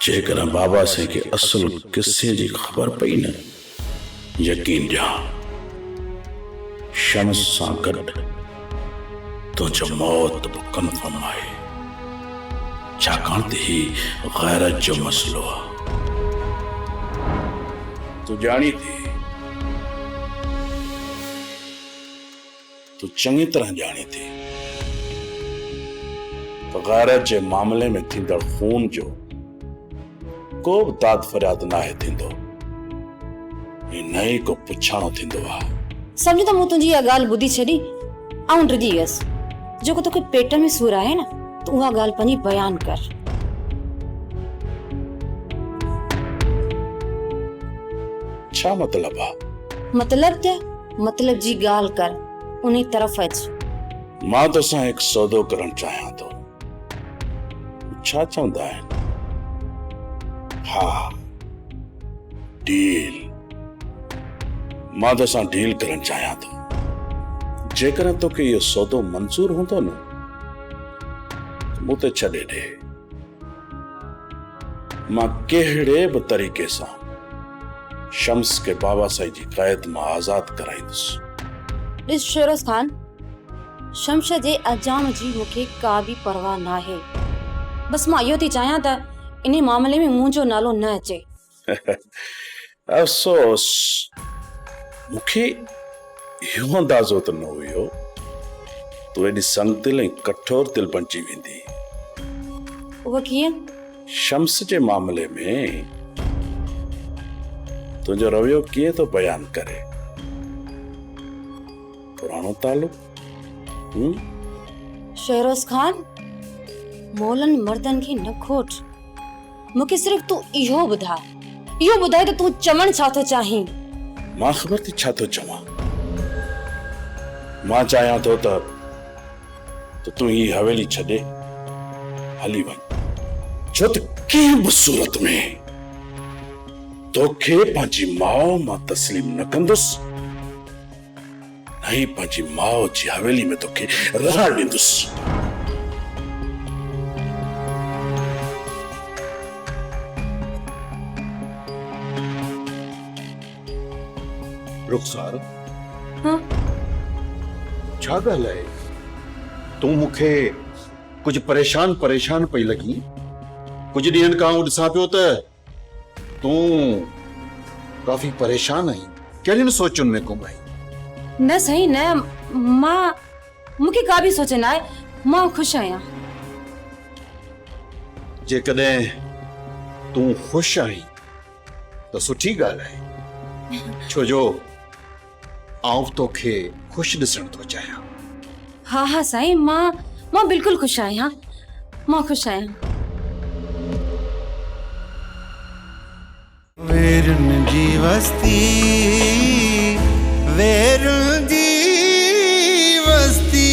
जेकर बाबा से के असल किस्से जी खबर पई न, यकीन जा शम्स सां गॾु तुंहिंजो मौत बि कंफर्म आहे, छाकाणि त ही गैरत जो मसलो आहे। तू जानी थी, तू चङी तरह जानी थी त गैरत जे मामले में थींदड़ खून जो को बि दाद फरियाद नाहे थींदो, न ई को पुछाणो थींदो आहे। समझ त मूं तुंहिंजी इहा ॻाल्हि ॿुधी छॾी ऐं डिॼी वियसि। जेको तोखे पेट में सूर आहे न, तूं उहा ॻाल्हि पंहिंजी बयान कर। छा मतलब आहे? मतलब जी ॻाल्हि कर, उन तरफ़ अच। मां तोसां हिकु सौदो करणु चाहियां थो। छा चवंदा आहिनि? हा, डील। मां तोसां डील करणु चाहियां थो। जेकर तोखे इहो सौदो मंज़ूर हूंदो न, मूं ते छॾे ॾे। मां कहिड़े बि तरीक़े सां शम्स के बाबा साईं जी क़ैद मां आज़ाद कराईंदुसि। ॾिस शेरोज़ ख़ान, शम्स जे अजाम जी मूंखे का बि परवाह नाहे। बस मां इहो थी चाहियां त इन मामले में मुंहिंजो नालो न अचे। अफ़सोस, मूंखे इहो अंदाज़ो त न हुयो तूं एॾी संगदिल ऐं कठोर दिल बणिजी वेंदी। उहा कीअं? शम्स जे मामले में तुंहिंजो रवैयो कीअं थो बयान करे? पुराणो तालुक? शेरोज़ ख़ान, मोलन मर्दन खे न खोट। मूंखे सिर्फ़ तूं इहो ॿुधाए त तूं चवण छा थो चाहीं। मां ख़बर थी छा थो चवां। मां चाहियां थो त तूं ही हवेली छॾे हली वञ, छो त कंहिं बि सूरत में तोखे पंहिंजी माउ मां तस्लीम न कंदुसि, न ही पंहिंजी माउ जी हवेली में तोखे रहण ॾींदुसि। रुखसार, हाँ? छा ॻाल्हि आहे? तूं मूंखे कुझु परेशान पई लॻी। कुझु ॾींहंनि खां ॾिसां पियो त तूं काफ़ी परेशान आहीं। कहिड़ियुनि सोचुनि में गुम आहीं? न सही न, मूंखे का बि सोच न आहे। मां ख़ुशि आहियां। जेकॾहिं तूं ख़ुशि आहीं त सुठी ॻाल्हि आहे, छो जो आउं तोखे ख़ुशि ॾिसण थो चाहियां। हा साईं, मां बिल्कुलु ख़ुशि आहियां। मां ख़ुशि आहियां। वेरुन जी वस्ती, वेरुन जी वस्ती।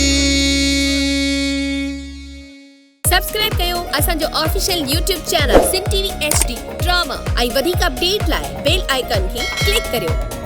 सब्सक्राइब कयो असांजो official YouTube channel Sindh TV HD drama ऐं वधीक अपडेट लाइ बेल आइकन खे क्लिक करियो।